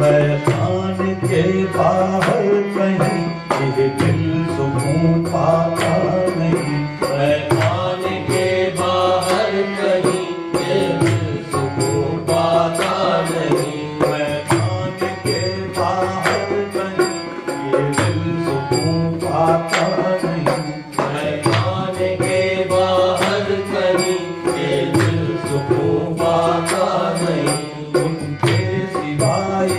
मैदान के बाहर कहीं ये दिल सुकून पाता नहीं। मैदान के बाहर कहीं ये दिल सुकून पाता नहीं। मैदान के बाहर कहीं ये दिल सुकून पाता नहीं। मैदान के बाहर कहीं ये दिल सुकून पाता नहीं। उनके सिवाय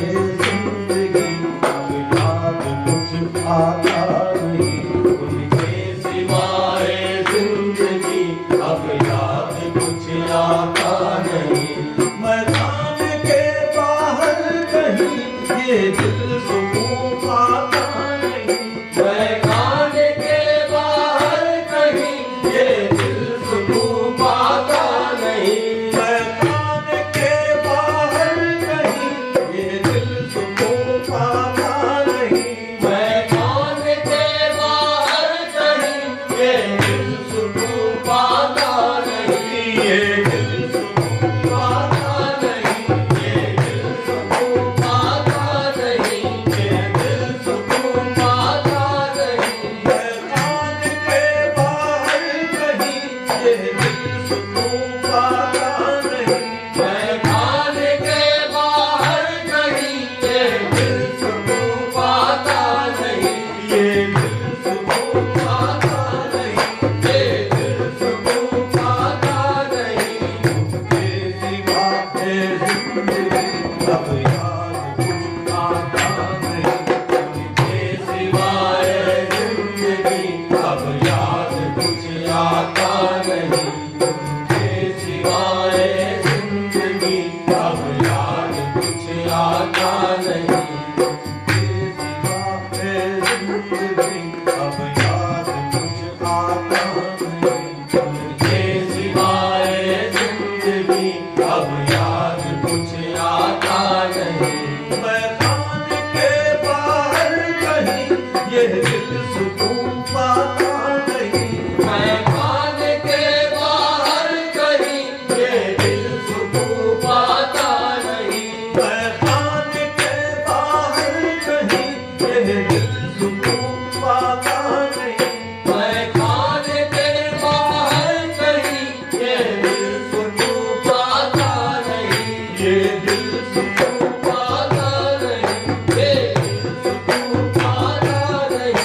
जिंदगी अब याद कुछ आता नहीं। उनके सिवाय जिंदगी अब याद कुछ आता नहीं। मैदान के बाहर कहीं ये दिल सुकून पाता नहीं। मैदान के बाहर कहीं ये दिल सुकून पाता नहीं। मैदान के बाहर कहीं ये दिल सुकून पाता नहीं। मैदान के बाहर कहीं ये दिल सुकून पाता नहीं। ये दिल सुकून पाता नहीं। ये दिल सुकून पाता नहीं। ये दिल सुकून पाता नहीं। मैदान के बाहर कहीं ये दिल सुकून पाता नहीं। मैदान के बाहर कहीं ये दिल सुकून पाता नहीं। ये दिल सुकून पाता नहीं। ये दिल सुकून पाता नहीं। के सिवा है जिंदगी अब याद कुछ आता नहीं। उनके सिवाय जिंदगी अब याद कुछ आता नहीं। उनके सिवाय जिंदगी अब याद कुछ आता नहीं। के सिवा है जिंदगी अब याद कुछ आता नहीं। उनके सिवाय जिंदगी अब याद कुछ आता नहीं। मैदान के बाहर कहीं ये दिल सुकून पाता नहीं। मैदान के बाहर कहीं ये दिल सुकून पाता नहीं। मैदान के बाहर कहीं ये दिल सुकून पाता नहीं। मैदान के बाहर कहीं ये दिल सुकून पाता नहीं। ये दिल सुकून पाता नहीं। ये दिल सुकून पाता नहीं।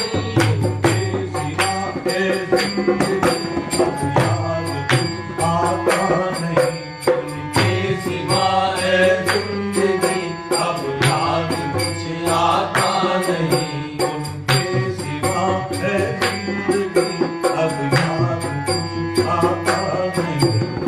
के सिवा है जिंदगी अब याद कुछ आता नहीं। उनके सिवाय जिंदगी अब याद कुछ आता नहीं। उनके सिवा है जिंदगी अब याद कुछ आता नहीं।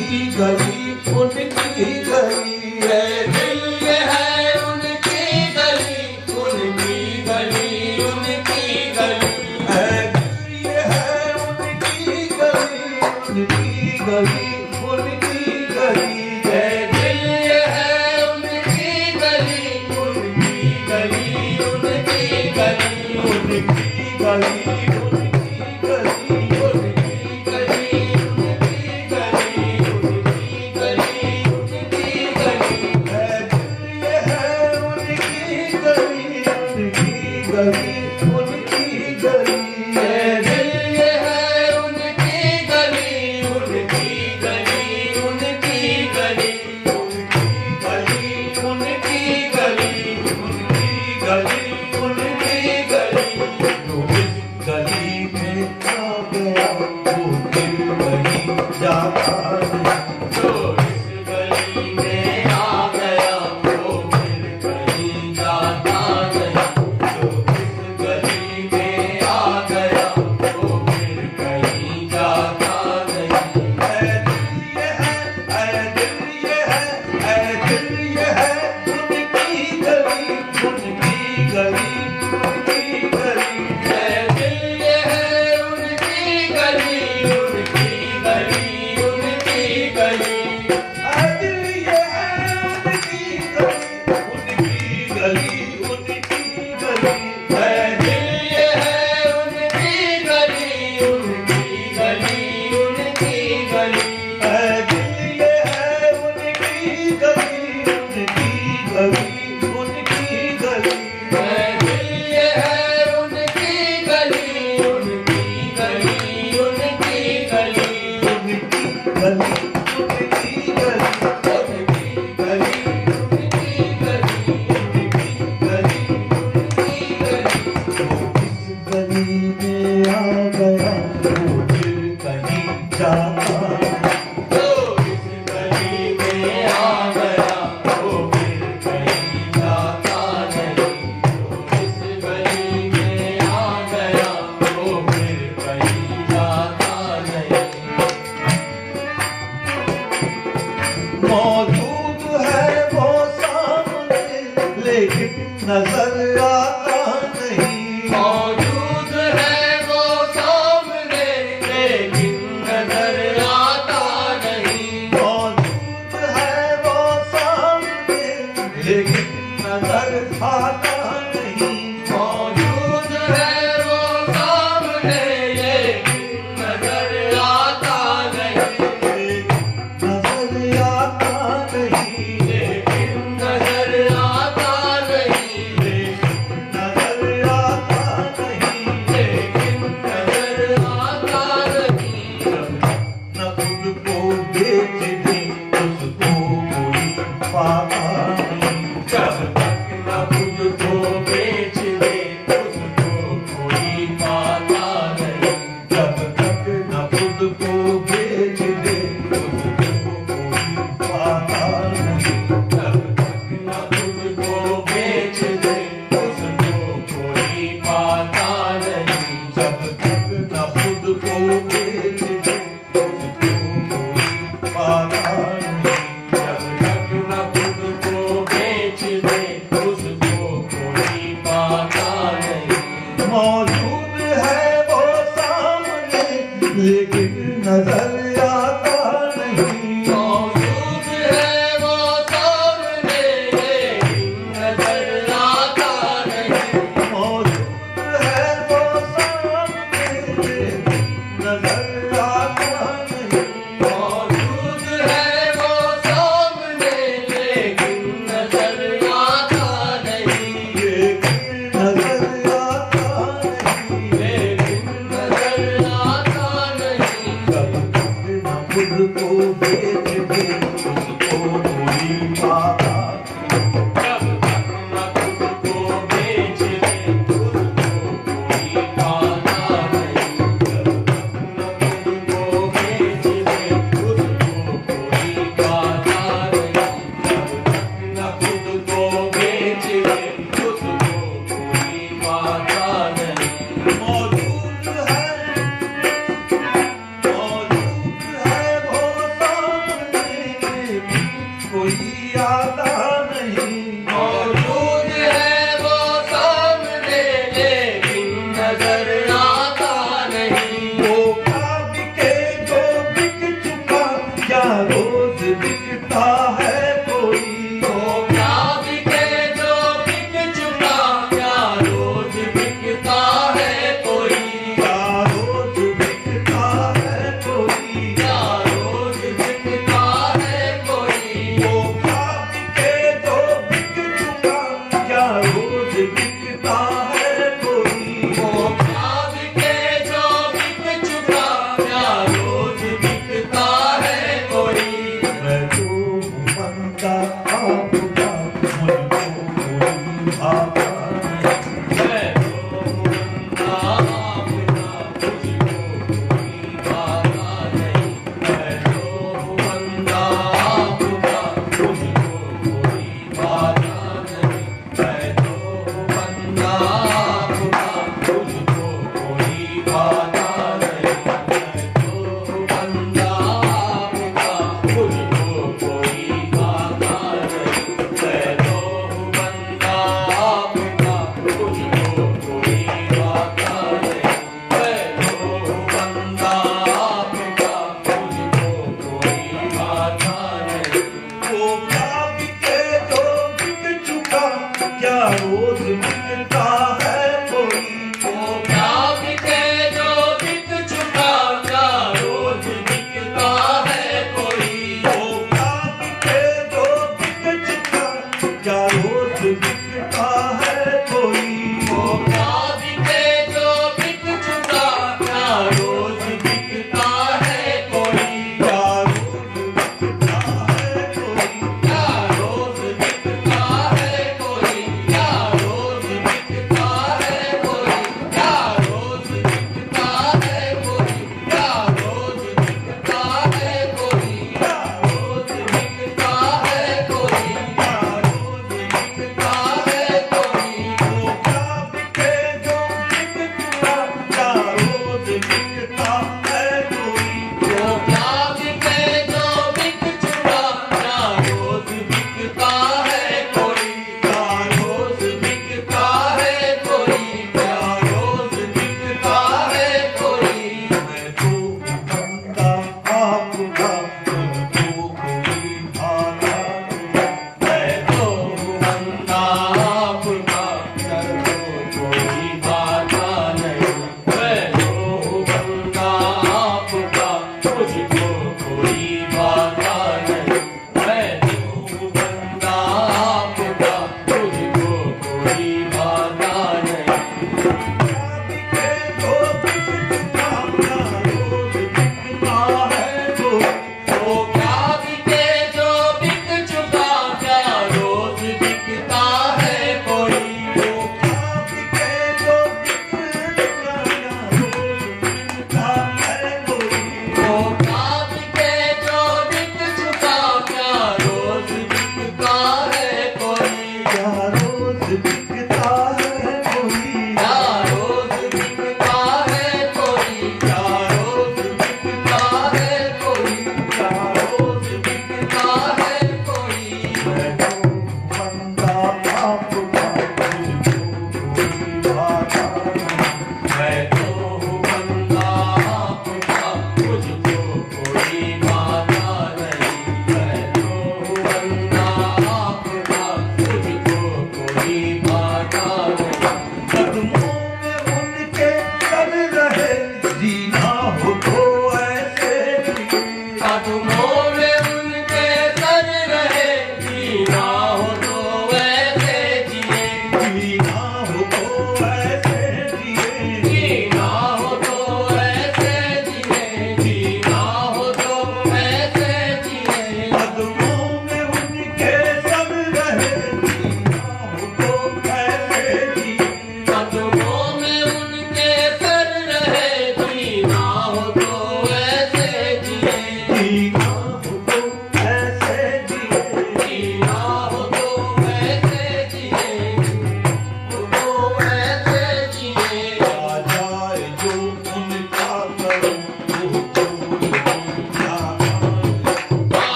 गली उनकी गली है दिल ये है उनकी गली उनकी गली उनकी गली है दिल ये है उनकी गली उनकी गली उनकी गली है दिल ये है उनकी गली उनकी गली उनकी गली उनकी गली नजर आता नहीं मौजूद है वो सामने लेकिन नजर आता नहीं मौजूद है वो सामने लेकिन नजर आता नहीं मौजूद है वो सामने लेकिन नजर आता नहीं नजर आता नहीं लेकिन नजर आता नहीं नजर आता नहीं लेकिन नजर आता नहीं न खुद को बेच दे उसको कोई पाता नहीं जब तक न खुद को बेच दे उसको कोई पाता नहीं जब तक न खुद को बेच दे उसको कोई पाता नहीं जब तक न खुद को बेच दे उसको कोई पाता नहीं जब तक न खुद को बेच दे उसको कोई पाता नहीं जब तक न खुद को बेच दे उसको कोई पाता नहीं मौजूद है वो सामने लेकिन नजर आता नहीं मौजूद है वो सामने लेकिन नजर आता नहीं मौजूद है वो सामने लेकिन नजर आता नहीं मौजूद है वो सामने लेकिन नजर आता नहीं लेकिन नजर आता नहीं लेकिन नजर आता नहीं जब तक न खुद को बेच दे उसको कोई पाता जब तक न खुद को बेच दे उसको कोई पाता नहीं जब तक न खुद को बेच दे उसको कोई पाता नहीं जब तक न खुद को बेच दे उसको कोई पाता नहीं मौजूद है वो सामने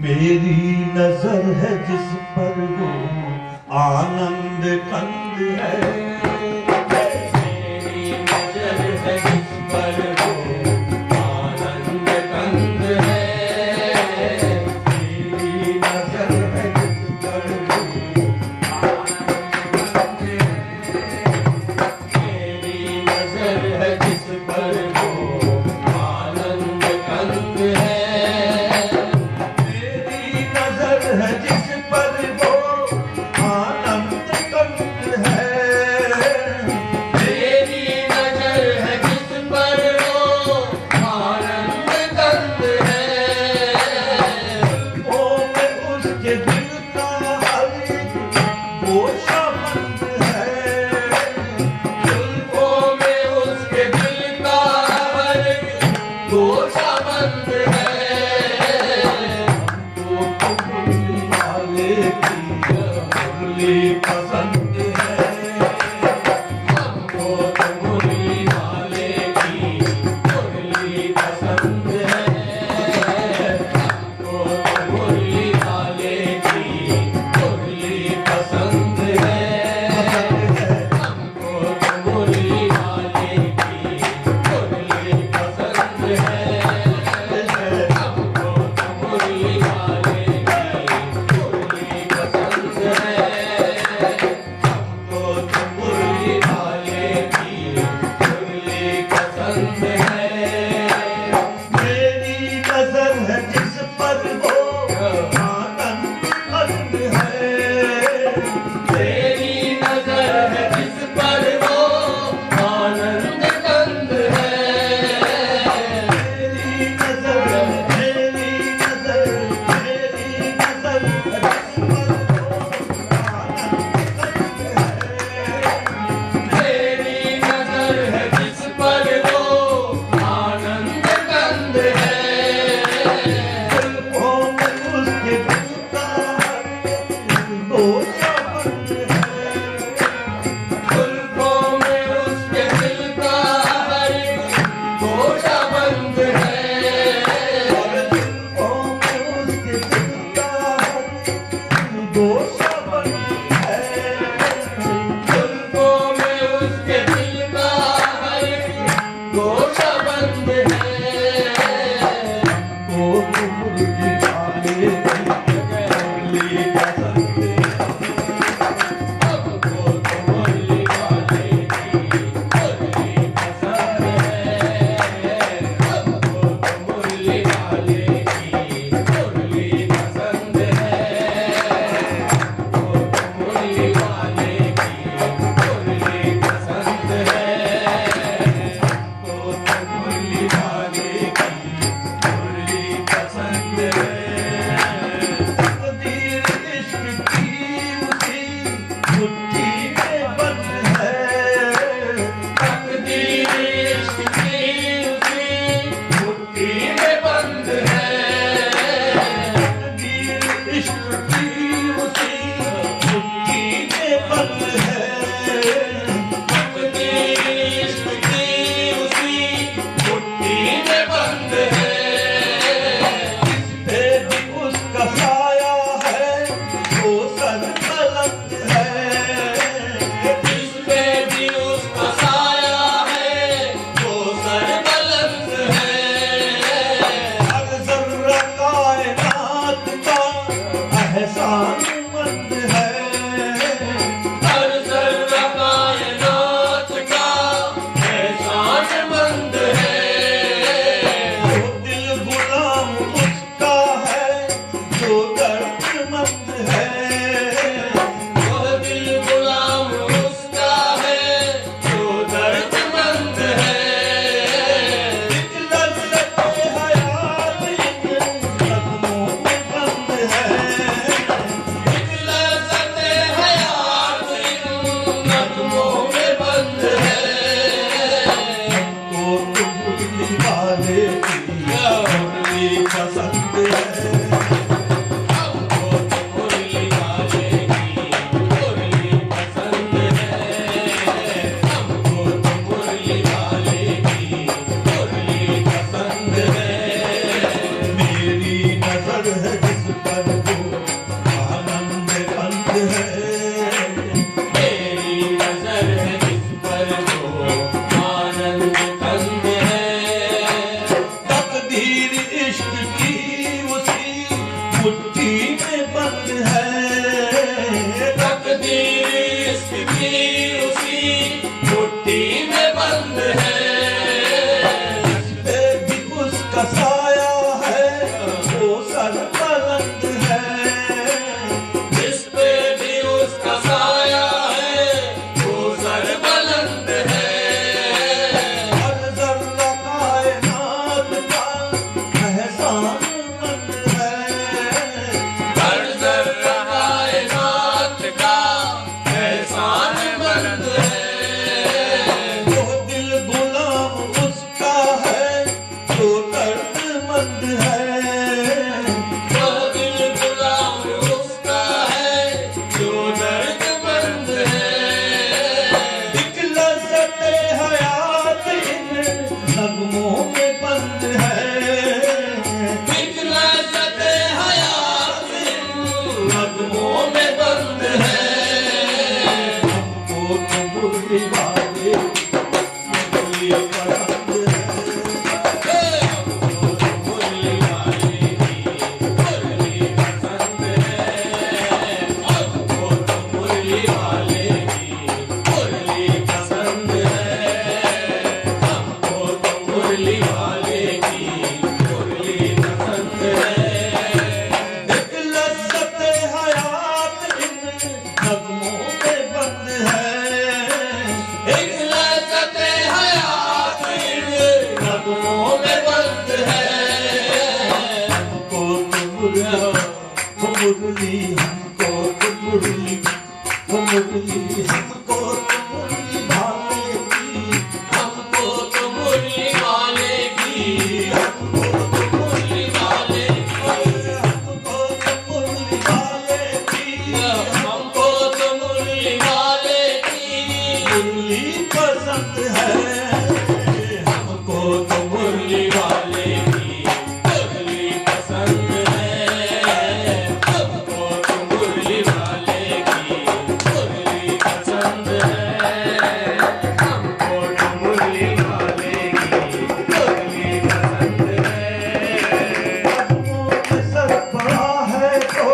मेरी नजर है जिस पर वो आनंद कंद है, मेरी नजर है जिस पर वो आनंद कंद है, मेरी नजर है जिस पर वो आनंद कंद है, मेरी नजर है जिस पर वो आनंद कंद है, मेरी नजर है जिस पर वो आनंद कंद है। मंद है, हर जर्रा कायनात का एहसानमंद है। जो दिल गुलाम उसका है, जो दर्दमंद है, जो दिल गुलाम उसका है, जो दर्दमंद है। एक लज़्ज़त हयात इन नगमों में बंद है, एक लज़्ज़त हयात इन नगमों में बंद है। हमको तो मुरली वाले की मुरली पसंद है। हमको तो मुरली वाले की मुरली पसंद है। हमको तो मुरली वाले की मुरली पसंद है। मेरी नजर है जिस पर वो आनंद बंद है, मेरी नजर है जिस पर वो आनंद कंद है। तकदीर इश्क की उसी मुट्ठी में बंद है, तकदीर इसकी उसी मुट्ठी में बंद है। जिस पे भी उसका साया है वो सर बुलंद है, जिस पे भी उसका साया है वो सर बुलंद है। हर जर्रा कायनात का एहसानमंद है, हर जर्रा कायनात का एहसानमंद है। जो दिल गुलाम उसका है, जो दर्दमंद है, जो दिल गुलाम उसका है, जो दर्दमंद है। एक लज़्ज़त हयात इन नगमों में बंद है, एक लज़्ज़त हयात इन नगमों में बंद है। हमको तो मुरली वाले मुरली पसंद है। हमको तो मुरली वाले की मुरली पसंद है। हमको तो मुरली वाले की मुरली पसंद है। हमको तो मुरली वाले की मुरली पसंद है। एक लज़्ज़त हयात इन नगमों में बंद है, एक लज़्ज़त हयात इन नगमों में बंद है। हमको तो मुरली हमको तो मुरली हमको तो मुरली भाले की, हमको तो मुरली वाले की, हमको तो मुरली वाले की, हमको तो मुरली वाले की, हमको तो मुरली वाले की मुरली पसंद है। हमको तो मुरली वाले की मुरली पसंद है। हमको तो मुरली वाले की मुरली पसंद है। हमको तो मुरली वाले की मुरली पसंद है। कदमों में सर पड़ा है तो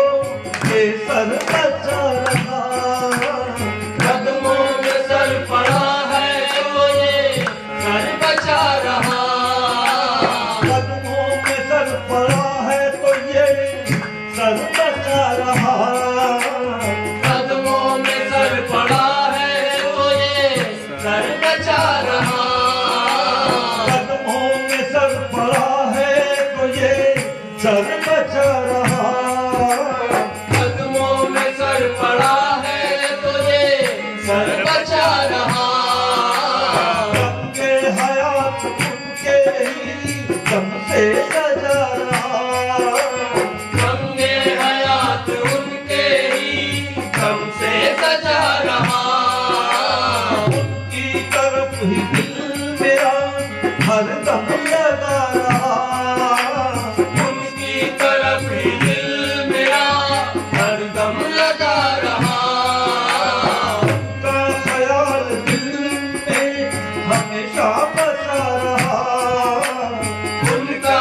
ये सर बचा रहा, कदमों में सर पड़ा है तो ये सर बचा रहा। कदमों में सर पड़ा है तो ये सर बचा रहा, कदमों में सर पड़ा है तो ये सर बचा रहा। कदमों में सर पड़ा है तो ये सर बचा रहा, कदमों में सर पड़ा है तो ये सर बचा रहा। रंगे हयात उनके ही दम से सजा रहा, रंगे हयात उनके ही दम से सजा रहा। उनकी तरफ ही दिल मेरा हर दम लगा रहा, उनकी तरफ ही दिल मेरा हरदम लगा रहा। उनका ख्याल दिल में हमेशा बसा रहा, उनका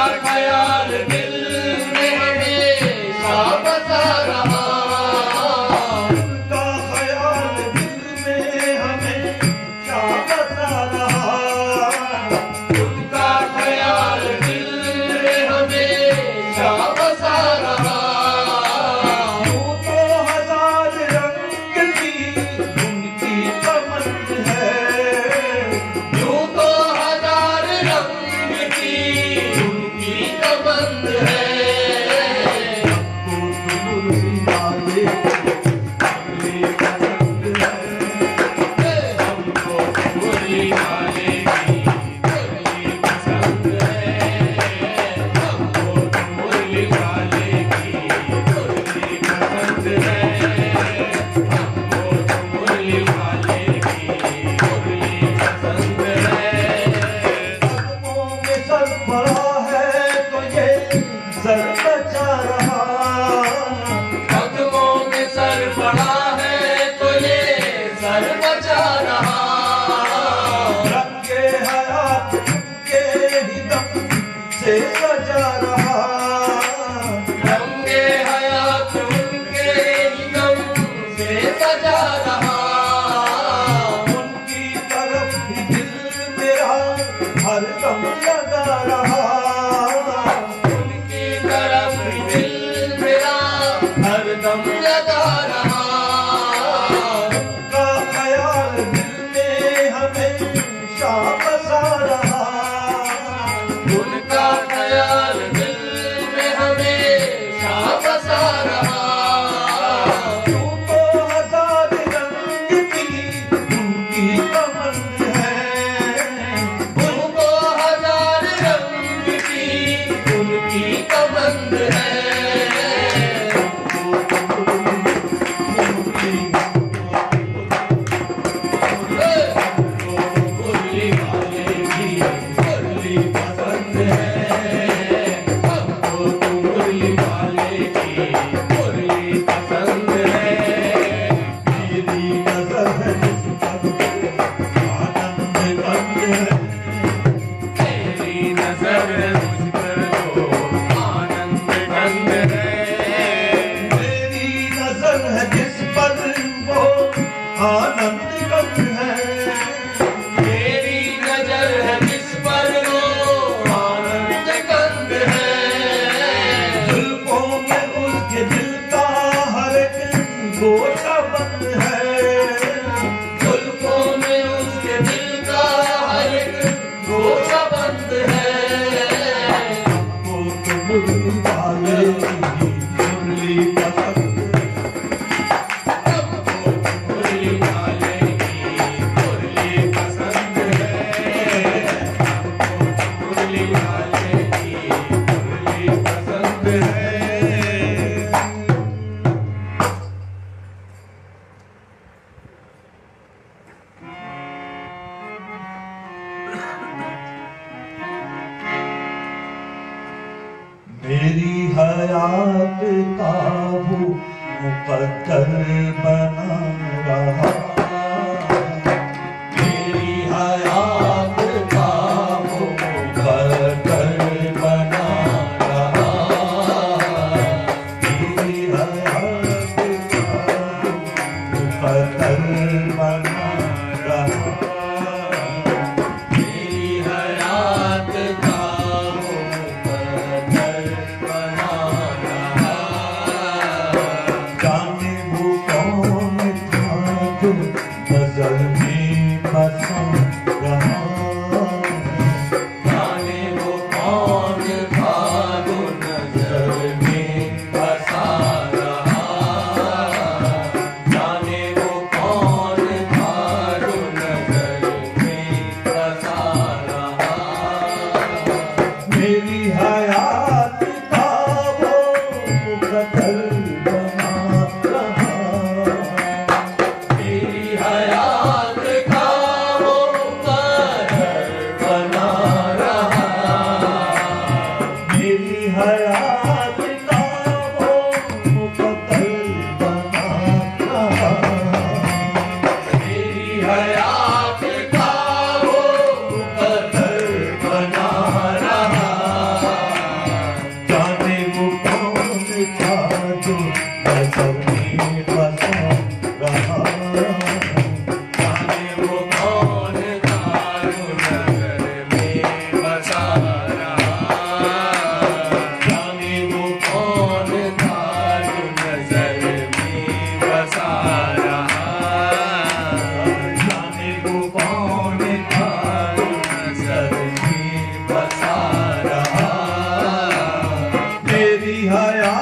बसा रहा। यूं तो हजार रंग की उनकी कमंद है, यूं तो हजार रंग की उनकी कमंद है। हमको तो मुरली वाले की मुरली पसंद है, हमको तो मुरली वाले की मुरली पसंद है। हमको तो मुरली वाले की मुरली पसंद है। कदमों में सर पड़ा है तो ये सर बचा रहा, कदमों में सर पड़ा है तो ये सर बचा रहा। रंगे हयात के ही दम से सजा रहा, रंगे हयात उनके ही दम से सजा रहा। उनकी तरफ ही दिल मेरा हरदम लगा रहा, उनकी तरफ दिल मेरा हरदम लगा रहा। उनका ख्याल दिल में हमेशा बसा रहा, उनका ख्याल दिल में हमेशा बसा रहा। यूं तो हजार रंग की उनकी कमंद है, उनको हजार रंग की उनकी कमंद है। मुरली वाले की मुरली पसंद है। हमको तो मुरली वाले की मुरली पसंद है। मेरी नजर है जिस पर आनंद कंद है, तेरी नजर मुझ पर तो आनंद कंद है। मेरी नजर है जिस पर वो आनंद कंद है, तेरी नजर है जिस पर वो आनंद कंद है। जुल्फों में उसके दिल का हर एक गोशा बंद है, जुल्फों में उसके दिल का हर एक गोशा बंद है। वो तो मुरली वाले की मुरली पसंद है। हमको तो मुरली वाले की मुरली पसंद है। हमको तो मुरली वाले की मुरली पसंद है। मेरी हयात का वो मुकद्दर बना रहा, मेरी हयात का वो मुकद्दर बना रहा, मेरी हयात का वो मुकद्दर बना रहा, मेरी हयात का वो मुकद्दर बना रहा। जाने वो कौन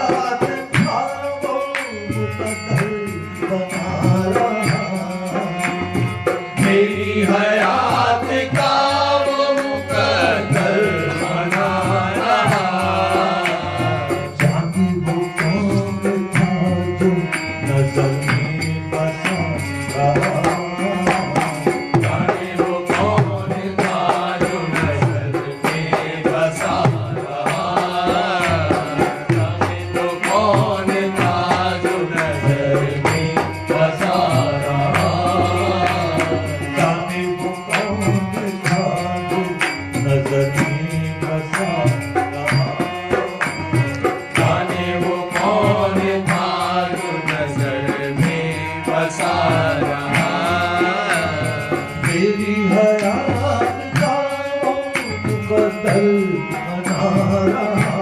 हयात का वो मुकद्दर बना रहा, मेरी हयात का वो मुकद्दर बना रहा। जाने वो कौन था जो नजर में बसा रहा, जाने वो कौन था जो नजर में बसा रहा, जाने वो कौन था जो नजर में बसा रहा, जाने वो कौन था जो नजर में बसा रहा, जाने वो कौन था जो नजर में बसा रहा। मेरी हयात का वो मुकद्दर बना रहा,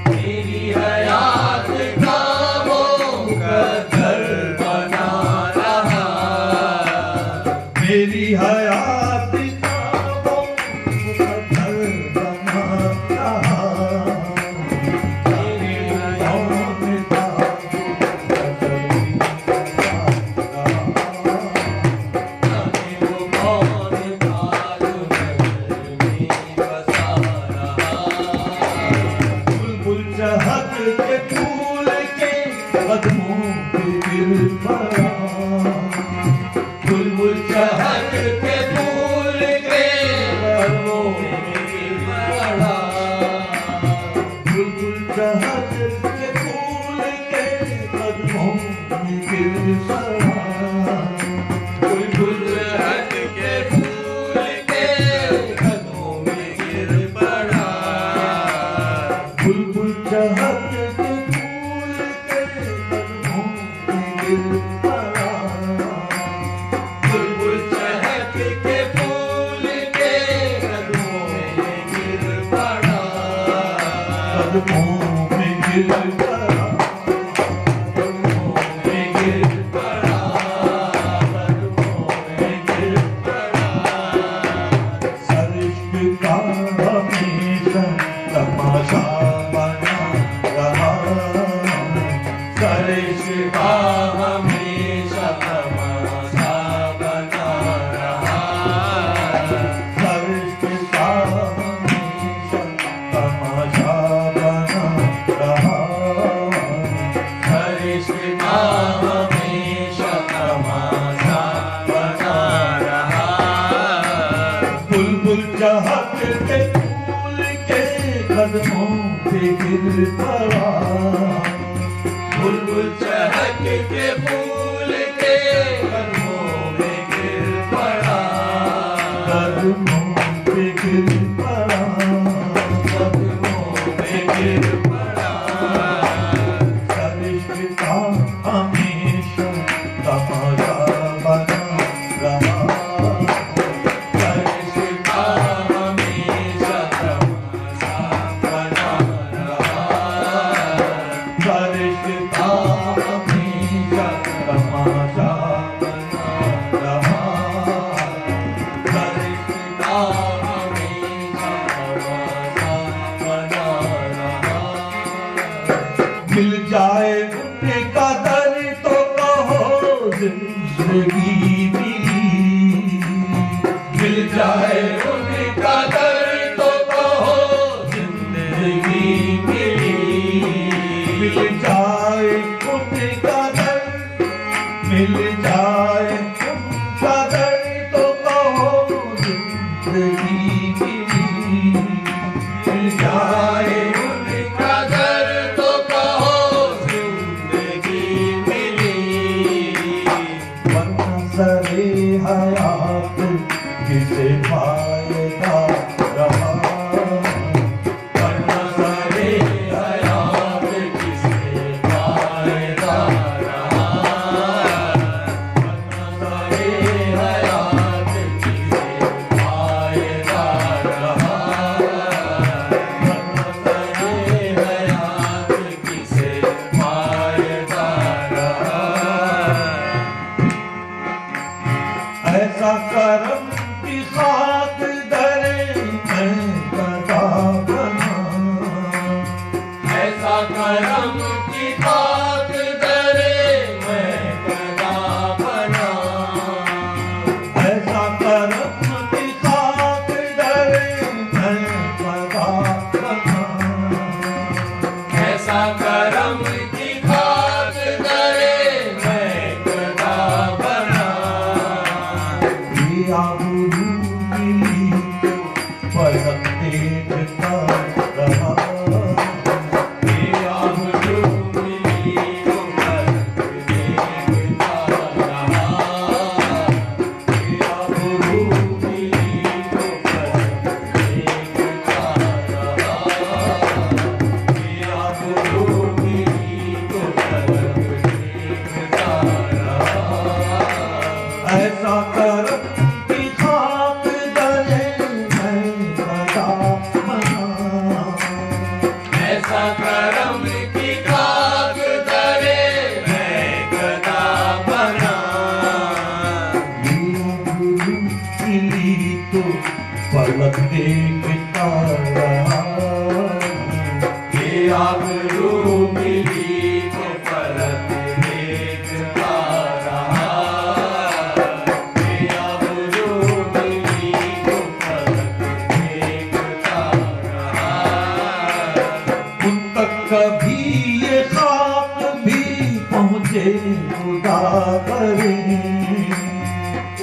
मेरी हयात का वो मुकद्दर बना रहा, मेरी हयात का वो मुकद्दर बना रहा, मेरी कौन था जो नजर में बसा रहा, जाने वो कौन था जो नजर में बसा रहा। बुलबुल चहक के फूल के कदमों पे गिर पड़ा, बुलबुल चहक के फूल के कदमों में गिर पड़ा, बुलबुल चहक के फूल के कदमों में गिर पड़ा, बुलबुल चहक के फूल के कदमों में गिर पड़ा, बुलबुल चहक के फूल के कदमों में गिर पड़ा, बुलबुल चहक के फूल के कदमों में गिर पड़ा, कदमों में गिर पड़ा, कदमों में गिर पड़ा, कदमों में गिर पड़ा। सरिश्क का हमेशा तमाशा बना रहा, सरिश का हमेशा तमाशा बना रहा, सरिश्क का हमेशा तमाशा बना रहा, सरिश का हमेशा तमाशा बना रहा। बुलबुल चहक के फूल के कदमों पे गिर पड़ा, बुलबुल चहक के फूल के कदमों में गिर पड़ा, कदमों पे गिर पड़ा, कदमों में गिर पड़ा। सरिश्क का हमेशा तमाशा बना रहा, सरिश का हमेशा तमाशा बना रहा, सरिश्क का हमेशा तमाशा बना रहा, सरिश का हमेशा तमाशा बना रहा। मिल जाए उनका दर तो कहो जिंदगी मिली, मिल जाए उनका दर तो कहो जिंदगी मिली, मिल जाए उनका दर, मिल जाए उनका दर तो कहो जिंदगी मिली, मिल जाए उनका दर तो कहो जिंदगी मिली। वरना सरे हयात किसे फायदा रहा, वरना सरे हयात किसे फायदा रहा, करम की खाक दरे मैं कदा बना। ऐसा करम की खाक दरे मैं कदा बना। ऐसा करम की खाक दरे मैं कदा बना। दिया गुरु मिली तो पलक देखता रहा। दिया गुरु मिली तो पलक देखता रहा। दिया गुरु मिली तो पलक देखता रहा। दिया गुरु मिली तो पलक देखता रहा। ऐसा करम की खाक दरे मैं कदा बना। ऐसा करम की खाक दरे मैं कदा बना। दिया गुरु मिली तो पलक देखता रहा। दिया गुरु मिली तो पलक देखता रहा। दिया गुरु मिली तो पलक देखता रहा। उन तक कभी ये खाक भी पहुँचे खुदा करे।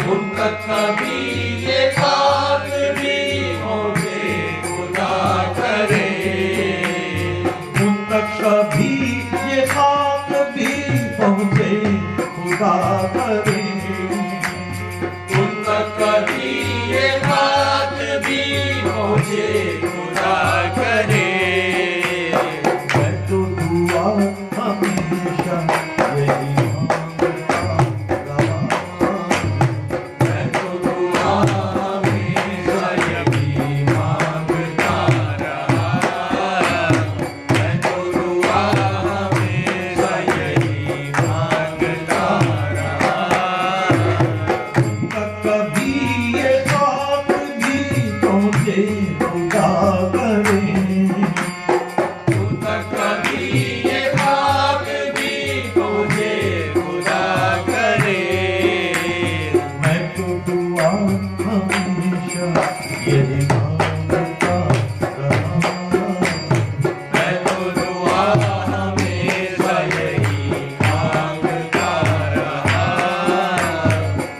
उन तक कभी ये खाक भी मुझे खुदा करे। उन तक कभी ये खाक भी पहुँचे खुदा करे। उन तक कभी ये खाक भी मुझे खुदा करे। मैं तो दुआ हमेशा यही मांगता रहा। मैं तो दुआ हमेशा यही मांगता रहा। मैं तो दुआ हमेशा यही मांगता रहा। तक कभी ये खाक भी पहुँचे खुदा करे। उन तक कभी ये खाक भी मुझे खुदा करे। मैं तो दुआ हमेशा यही मांगता रहा। मैं तो दुआ हमेशा यही मांगता रहा।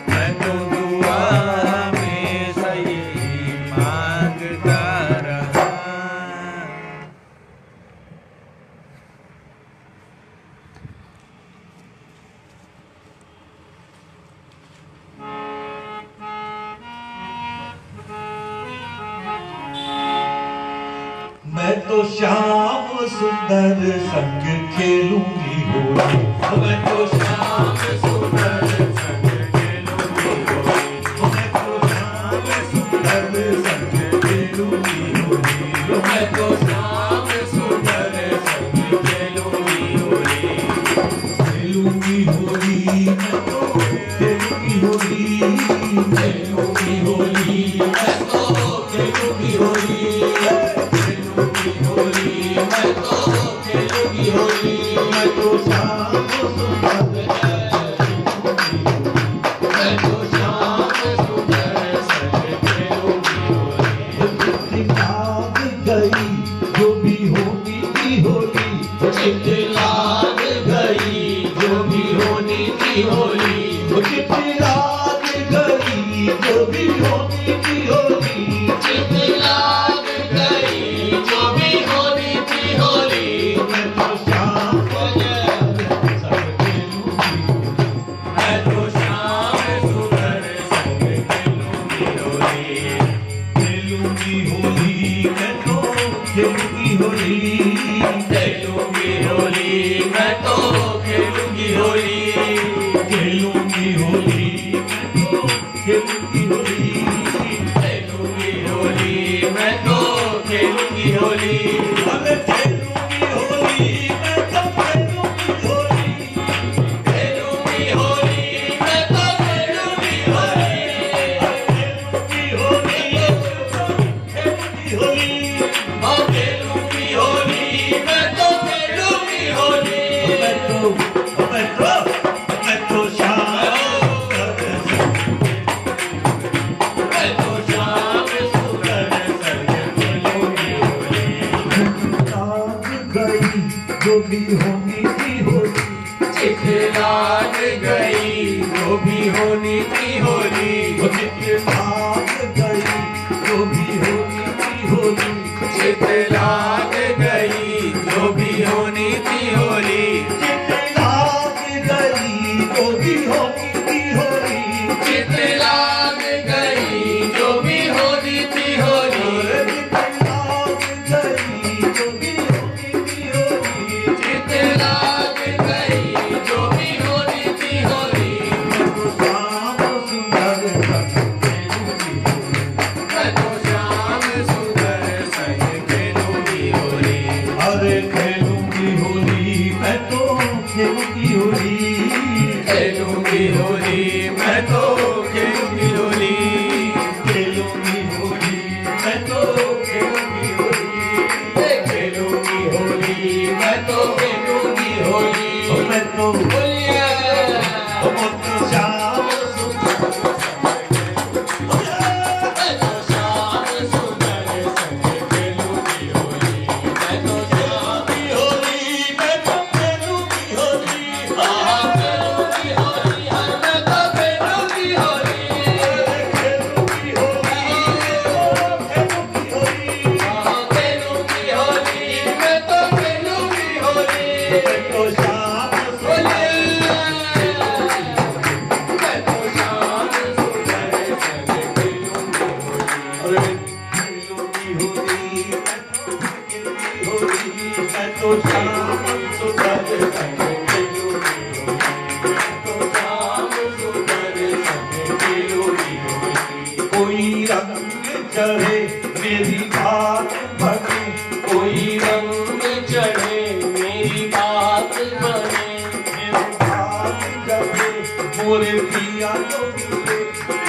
मैं तो दुआ हमेशा यही मांगता रहा। मैं तो श्याम सुंदर संग खेलूंगी होली। मैं तो श्याम सुंदर संग खेलूंगी होली। मैं तो श्याम सुंदर संग खेलूंगी होली। मैं तो श्याम सुंदर संग खेलूंगी होली। खेलूंगी होली मैं तो खेलूंगी होली। खेलूंगी होली मैं तो खेलूंगी होली। खेलूंगी होली मैं तो खेलूंगी होली। मैं तो श्याम सुंदर मैं तो श्याम सुंदर संग खेलूंगी होली। लाग गई जो भी होनी थी होली। चित लाग गई जो भी होनी थी होली। चित लाग गई जो भी होनी थी होली। चित लाग गई जो भी होनी थी होली। मैं तो श्याम सब खेलूंगी। मैं तो श्याम सुंदर संग खेलूंगी होली। खेलूंगी होली मैं तो खेलूंगी होली। खेलूंगी होली मैं तो खेलूंगी होली। खेलूंगी होली मैं तो खेलूंगी होली। खेलूंगी होली मैं तो खेलूंगी होली। अरे खेलूंगी होली मैं तो खेलूंगी होली। खेलूंगी होली मैं तो खेलूंगी होली। खेलूंगी होली खेलूंगी होली मैं तो खेलूंगी भी होनी थी होली, चित लाग गई जो भी होनी थी होली, चित लाग गई जो भी होनी थी होली, चित लाग गई जो भी होनी थी होली, चित लाग गई जो भी होनी थी होली, चित लाग गई जो भी होनी थी होली, चित लाग गई जो भी होनी थी होली, मैं तो श्याम सुंदर संग खेलूंगी होली, अरे खेलूंगी होली मैं तो खेलूंगी होली, खेलूंगी होली मैं तो खेलूंगी होली, खेलूंगी होली मैं तो खेलूंगी होली, खेलूंगी होली मैं तो खेलूंगी होली, मैं तो बोलिए श्याम मैं तो श्याम सुंदर संग खेलूंगी होली, मैं तो श्याम होली मैं तो खेलूंगी होली, खेलूंगी होली, मैं तो खेलूंगी होली, खेलूंगी होली, खेलूंगी होली, मैं तो खेलूंगी होली, मैं तो श्याम मैं तो श्याम सुंदर संग खेलूंगी होली, खेलूंगी होली मैं तो श्याम सुंदर संग कोई रंग चढ़े मेरी बात बने, कोई रंग चढ़े मेरी बात बने, मेरी बात जगे मोरे पिया तो मिले,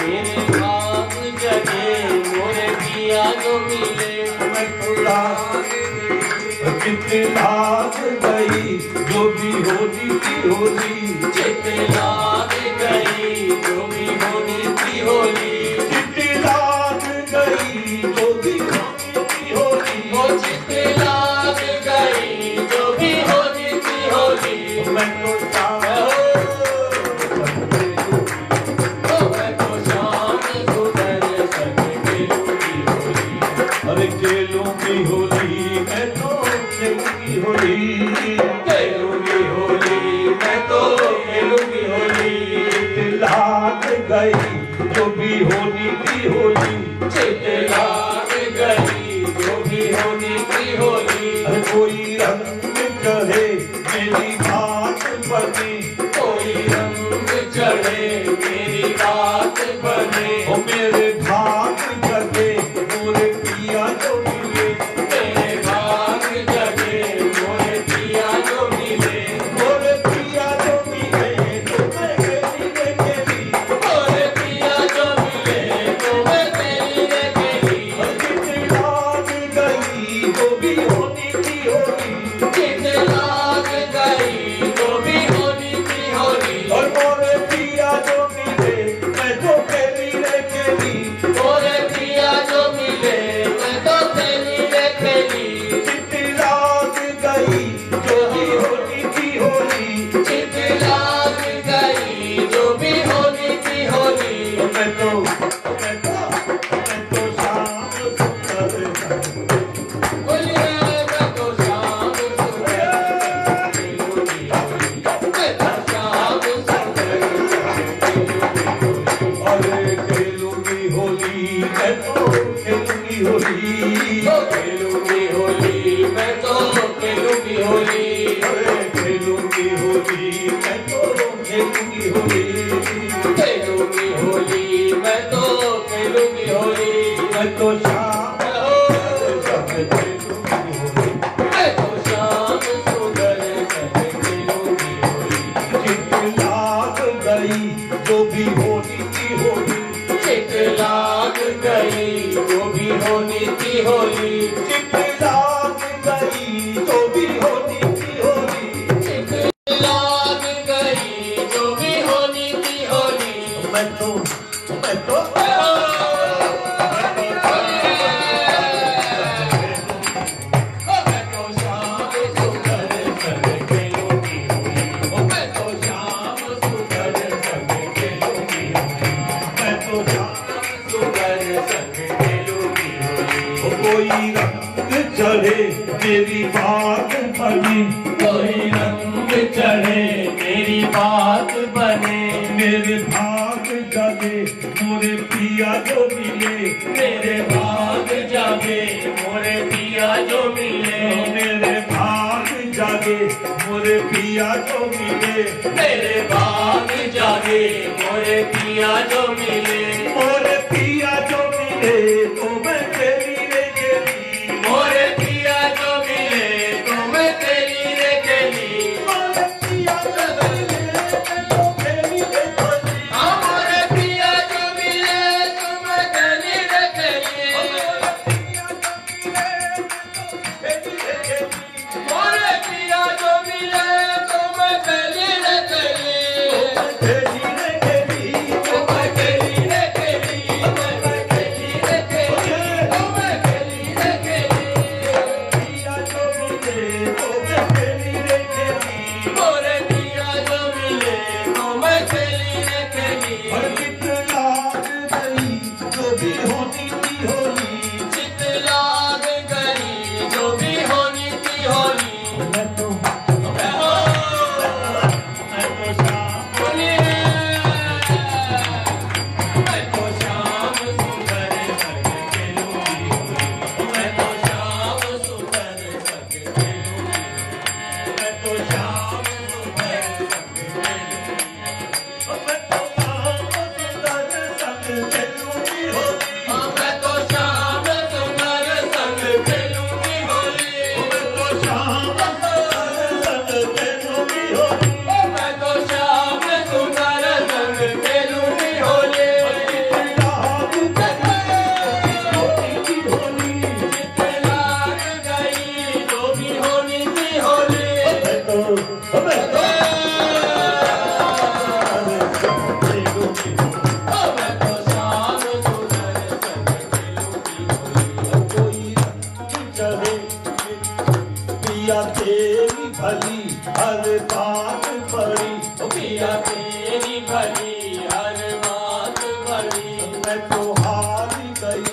मेरे बात जगे मोरे पिया जो मिले, मैं खुदा चित लाग गई जो भी होनी थी होली, चित लाग गई जो भी होनी थी होली, चित लाग गई जो भी होनी थी होली, वो चित लाग गई जो भी होनी थी होली, मैं तो मैं तो श्याम सुंदर संग खेलूंगी होली, अरे खेलूंगी होली मैं तो खेलूंगी होली, खेलूंगी होली मैं तो खेलूंगी होली, चित लाग गई जो भी होनी थी होली, चित लाग गई जो भी होनी थी होली, अरे कोई रंग चढ़े मेरी बात बने, कोई रंग चढ़े मेरी बात बने, ओ मेरे भाग जगे मोरे पिया जो मिले, मेरे भाग जगे मोरे पिया जो मिले, मोरे पिया जो मिले तो मैं खेली रे खेली, मोरे पिया जो मिले तो मैं तेरी रे खेली, चित लाग गई जो भी होनी थी होली, चित लाग गई जो भी होनी थी होली, और मोरे पिया जो मिले मैं तो खेली रे खेली, मोरे पिया जो मिले मैं तो तेरी रे खेली, चित लाग गई जो भी होनी थी होली, चित लाग गई जो भी होनी थी होली, मैं तो शाम सुंदर बोलिए मैं तो श्याम सुंदर खेलूंगी होली, मैं तो श्याम सुंदर खेलूंगी होली, अरे खेलूंगी होली मैं तो खेलूंगी होली, खेलूंगी होली मैं तो खेलूंगी होली, अरे खेलूंगी होली मैं तो खेलूंगी होली, खेलूंगी होली मैं तो खेलूंगी होली, मैं तो शाम मैं तो श्याम सुंदर संग खेलूंगी होली, चित लाग गई जो भी होनी थी होली, चित लाग गई जो भी होनी थी होली, चित लाग गई जो भी होनी थी होली, चित लाग गई जो भी जागे मोरे पिया जो मिले, मेरे बाग जागे मोरे पिया जो मिले, मोरे पिया जो मिले तो मैं तेरी रे गेली, मोरे पिया जो मिले तो मैं तेरी रे गेली, मोरे पिया जो मिले तो तेरी रे गेली, हाँ मोरे पिया जो मिले तो मैं तेरी रे गेली, मोरे पिया जो मिले तो मैं तेरी रे गेली, तेरी रे गेली, तो मैं तेरी रे गेली, तो मैं तेरी रे गेली, तो मैं तेरी रे गेली, पिया जो मिले तो मैं तेरी रे गेली, मोरे पिया जो मिले तो मैं तेरी रे गेली, और कितना गई जो भी होनी थी होली, चित लाग गई जो भी होनी थी होली, मैं तो बोलिए मैं तो श्याम सुंदर संग खेलूंगी होली, मैं तो श्याम सुंदर संग खेलूंगी, मैं तो श्याम सुंदर संग खेलूंगी, मैं तो श्याम सुंदर संग खेलूंगी होली, मैं तो श्याम संग खेलूंगी होली, चित लाग गई जो भी होनी थी होली, मैं तो श्याम सुंदर संग खेलूंगी होली, पिया तेरी भली हर बात बड़ी, पिया तेरी भली हर बात बड़ी, मैं तो हार गई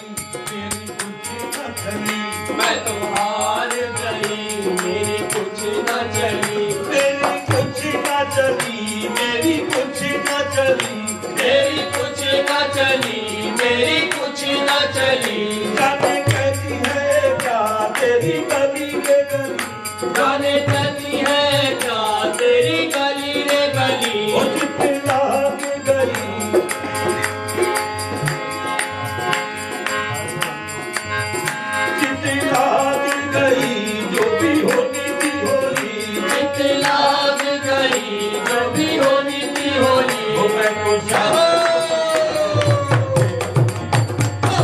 मेरी कुछ न चली, मैं तो हार गई मेरी कुछ न चली, मेरी कुछ न चली, मेरी कुछ न चली, मेरी कुछ न चली, मेरी कुछ न चली, जाने कैसी है क्या तेरी गली रे गली, जाने कहती है क्या तेरी गली रे गली, वो जितना गई जितना गई जो भी होनी थी होली, चित लाग गई जो भी होनी थी होली, वो मैं को श्याम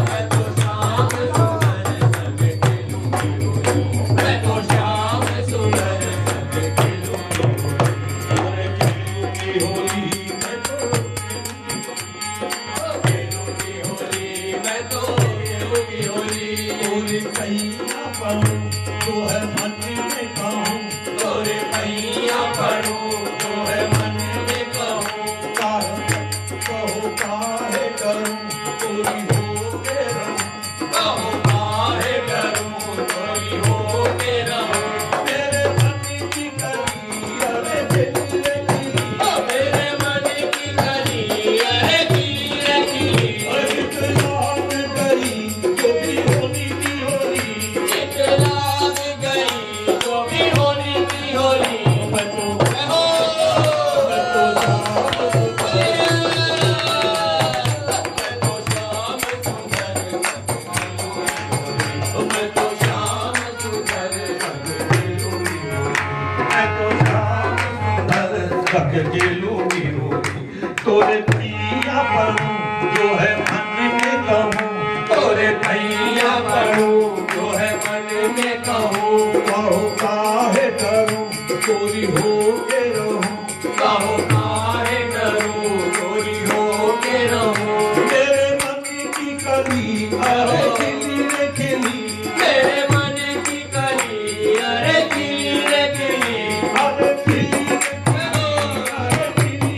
मैं तो श्याम सुंदर संग खेलूंगी होली, मैं तो श्याम सुंदर संग खेलूंगी होली, खेलूंगी होली, मैं तो खेलूंगी होली, तोरे कैया पढ़ूं जो है मन में कहूं, तोरे पैया पढ़ूं जो है मन में कहूं, कहो काहे करूं तोरी हो के रहूं, कहो काहे डरूं कोई हो के रहूं, मेरे मन की कली अरे दिल रे दिली, मेरे मन की गली अरे खिली रे खिली, चित लाग गई जो भी होनी थी होली, चित लाग गई जो भी होनी थी होली, मैं तो हो मैं तो मैं तो श्याम सुंदर संग खेलूंगी, मैं तो सुंदर तक गेलूंगी होली, तोरे पिया पढ़ूं जो है मन में कहूं, तोरे पैया पढ़ूं जो है मन में कहूं, कहो काहे करूं तोरी हो के रहूं, कहो काहे डरूं चोरी हो के रहूं, मेरे मन की कली अरे खिली रे खिली, मेरे मन की कली अरे खिली रे खिली, अरे खिली अरे खिली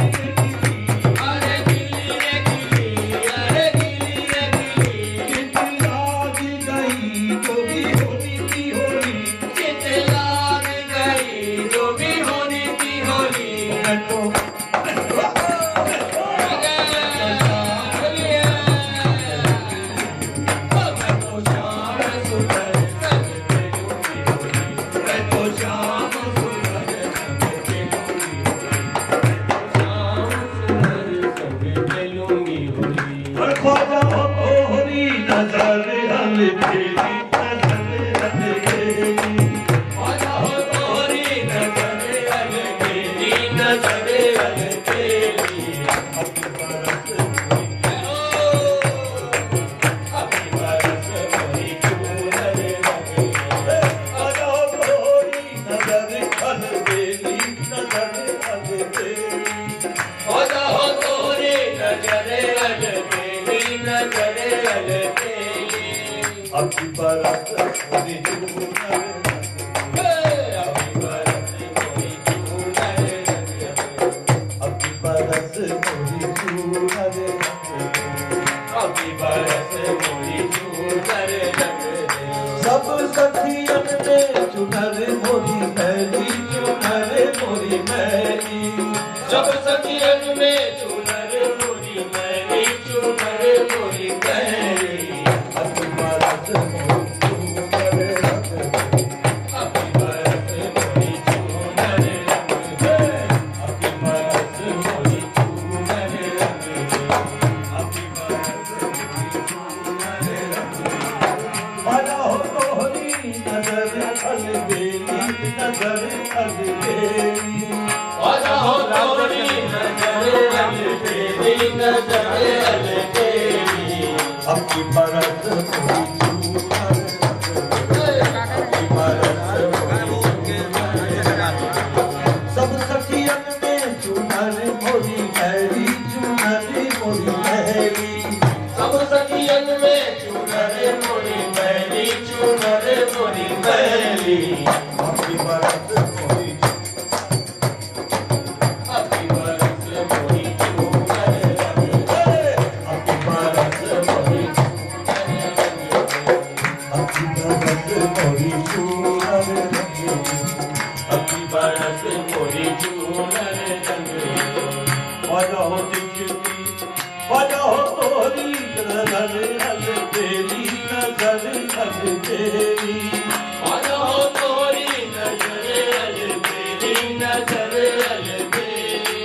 अरे खिली रे खिली, अरे खिली रे खिली, चित लाग गई जो भी होनी थी होली, चित लाग गई जो भी होनी थी होली, मैं तो श्याम सुंदर संग खेलूंगी होली, मैं तो श्याम सुंदर अभी बरस मोरी चूनर अभी बरस मोरी चूनर अभी बरस मोरी चूनर अभी बरस मोरी चूनर सब सखियन में चुनर मोरी मैली चुनर मोरी मैली सब सखियन में चूनर मोरी मैली चूनर मोरी मैली अभी बरस मोरी चूनर अभी बरस मोरी चूनर अभी बरस मोरी चूनर अभी बरस मोरी चूनर वाला हो तोहरी नजर अलबेली नजर अलबेली वाला हो तोरी नजर अलबेली नजर अलबेली अभी बरस मोरी चूनर अभी बरस मोरी सब सखियन में चुनर मोरी मैली चुनर मोरी मैली सब सखियन में चूनर मोरी मैली चूनर मोरी मैली अभी बरस मोरी अभी बरस मोरी चूनर अभी बरस मोरी अभी बरस मोरी चूनर अभी बरस मोरी चूनर वाला हो दिखती वाला हो तोरी नजर अलबेली नजर अलबेली वाला हो तोरी नजर अलबेली नजर अलबेली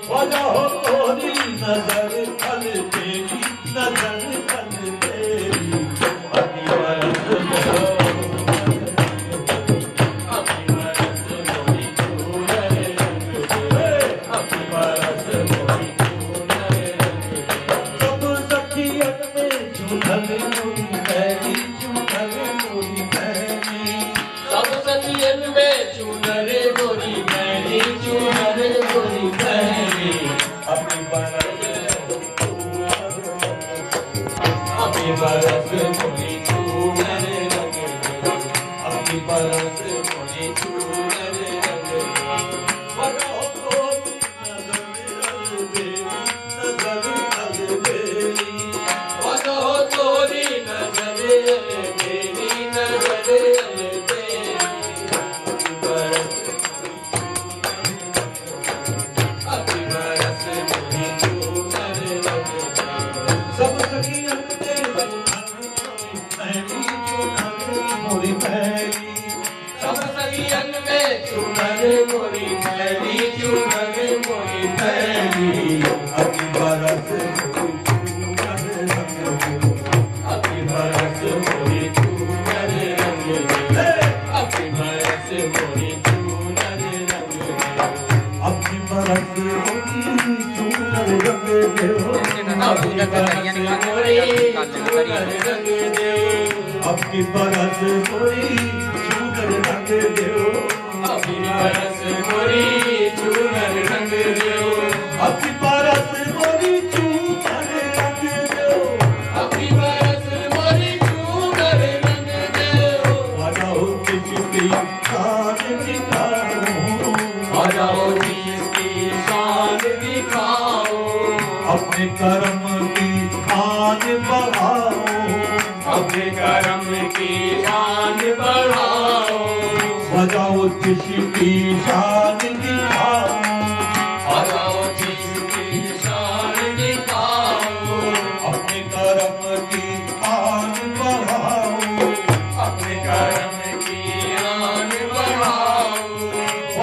वाला हो तोरी नजर अलबेली नजर अलबेली अभी बरस अभी बरस मोरी चूनर अभी बरस मोरी चूनर सब सखियन में चुनर मोरी मैली चुनर मोरी मैली सब सखियन में चूनर मोरी मैली चूनर मोरी मैली अभी बरस अभी बरस मोरी चूनर अभी बरस मोरी चूनर वाला हो तोरी नजर अलबेली वाला हो तोरी नजर अलबेली नजर अलबेली अभी बरस मोरी चूनर सब सखियन में मैली चुनर मोरी मैली सब सखियन में चूनर मोरी मैली चूनर मोरी मैली अभी बरस मोरी चुनर अभी बरस मोरी चूनर अभी बरस मोरी चूनर अभी बरस मोरी चुनर रंग देव अभी बरस मोरी चूनर रंग दे अभी बरस मोरी चुनर रंग देव अभी बरस मोरी चूनर रंग दे अभी बरस मोरी चुनर रंग देव अभी बरस मोरी चूनर रंग दे वाला हो किसकी शान दिखाऊं जाओ जिसकी शान दिखाओ अपने कर्म की शान बढ़ाओ अपने कर्म की शान बढ़ाओ बजाओ किसकी शान दिखाओ जाओ जिसकी शान दिखाओ अपने कर्म की शान बढ़ाओ अपने कर्म की शान बढ़ाओ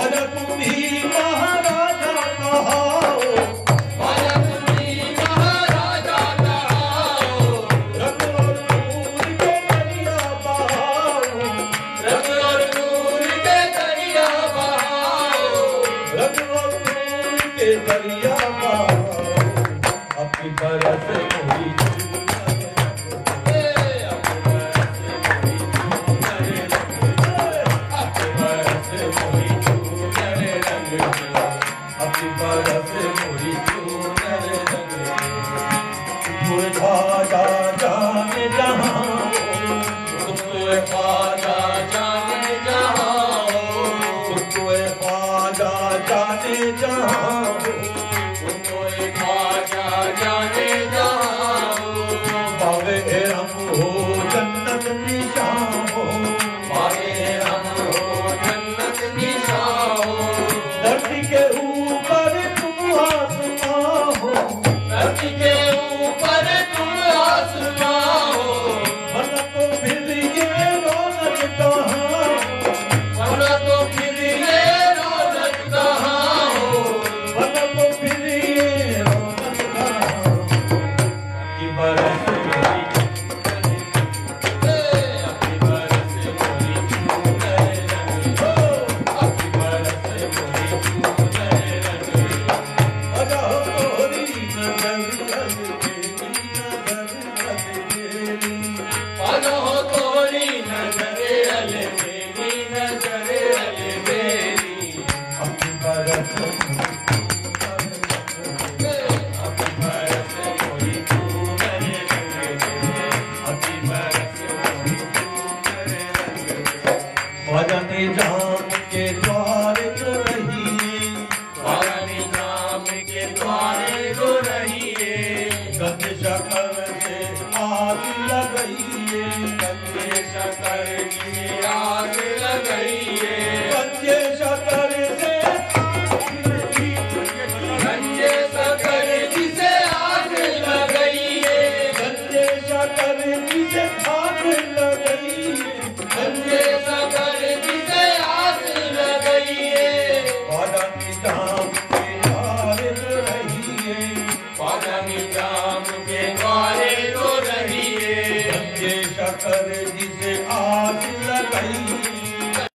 और तुम ही महाराजा कहाओ महाराजा कहाओ रंग और नूर के दरिया बहाओ रंग और नूर के दरिया बहाओ रंग और नूर के दरिया बहाओ अपनी बरस मोरी अपनी बरस मोरी मुझा जाने जहाँ जाने जहाँ हो, कोई ख्वाजा जाने जहाँ हो, पावे हम हो जन्नत निशान हो, पावे हम हो जन्नत निशान हो। धरती के ऊपर तुम आसमां हो, धरती के ऊपर तुम आसमां हो, वरना तो फिर ये रौनक कहाँ, वरना तो फिर ये रौनक कहाँ हो। वरना तो फिर ये रौनक कहाँ। कि बरस अभी बरस मोरी चूनर रंग, अभी बरस मोरी चूनर रंग। अजोरी नजर तेरी, पालो तोरी नजर अल मेरी, नजर अल मेरी। अभी बरस अभी बरस मोरी चूनर रंग, अभी बरस मोरी चूनर रंग। भजन जाम के द्वार जो रहिए, बाबा निजाम के द्वारे जो रहिए, गंज शकर से आग लगाइए, गंजे शकर की आग लगाइए, गंजे शकर से गंजे शकर जिसे आग लगाइए, गंजे शकर जिसे आग लगाइए, गंजे शकर जिसे आग लगाइए। भजन जाम के द्वार जो रहिए, बाबा निजाम के द्वारे जो रहिए, गंजे शकर जिसे आग लगाइए,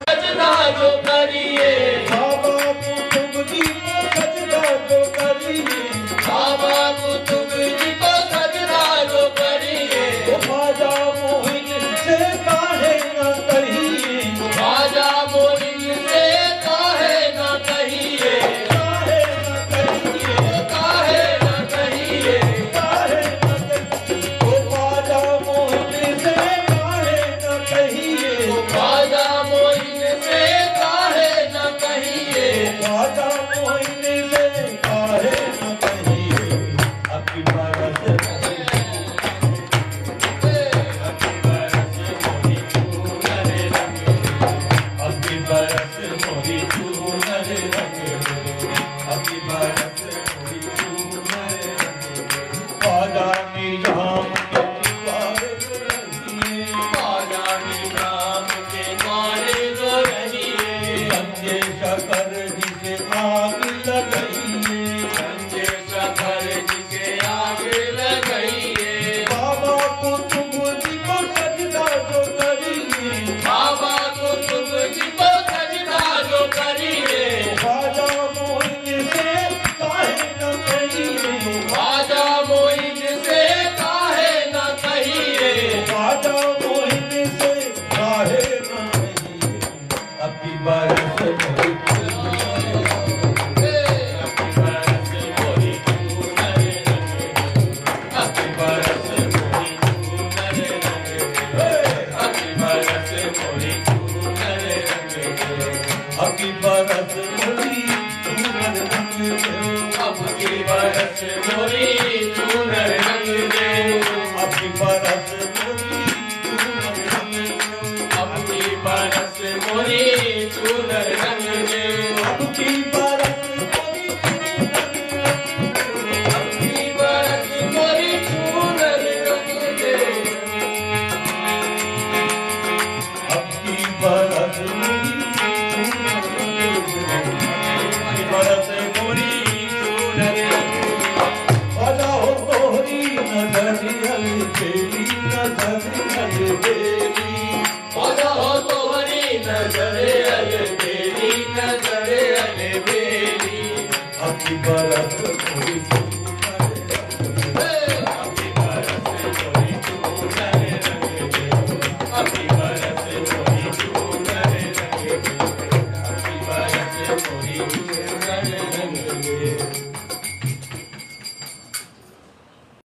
सजदा जो करिए, बाबा कुतुब जी को सजदा तो करिए, बाबा कुतुब जी को सजदा जो करिए, ओ ख्वाजा मोहिन से काहे न कहिए, राजा मोहिन से काहे न कहिए, काहे न कहिए, काहे न कहिए, काहे न कहिए, ओ ख्वाजा मोहिन से काहे न कहिए, राजा मोहिन से काहे न कहिए। ख्वाजा मोहिन से काहे न कहिए, अभी बरस अभी बरस मोरी चूनर रंग, अभी बरस मोरी चूनर रंग, ख्वाजा निजाम के द्वार जो रहिए, बाबा निजाम के द्वारे जो रहिए, गंजे शकर जिसे आग लगाइए, गंजे शकर जिसे आग लगाइए, बाबा कुतुब जी को सजदा जो करिए, बाबा कुतुब जी को सजदा जो करिए, ख्वाजा मोहिन से काहे न कहिए, राजा मोहिन से काहे न कहिए, ख्वाजा मोहिन से काहे न कहिए, अभी बरस मोरी अभी बरस मोरी चूनर रंग, अभी बरस मोरी चूनर रंग, अभी बरस मोरी चूनर रंग, अभी बरस मोरी चूनर रंग दे, अब की बरस मोरी चूनर रंग दे, अभी बरस मोरी चूनर रंग दे, अब की बरस मोरी चूनर रंग दे, अबकी बरस मोरी अब की बरस मोरी चूनर रंग दे, अबकी बरस मोरी बरस मोरी चूनर भला हो तोहरी नजर तेरी नजर तेरी, भला हो तोहरी नजर अल मेरी, नजर अल मेरी। अबकी बरस मोरी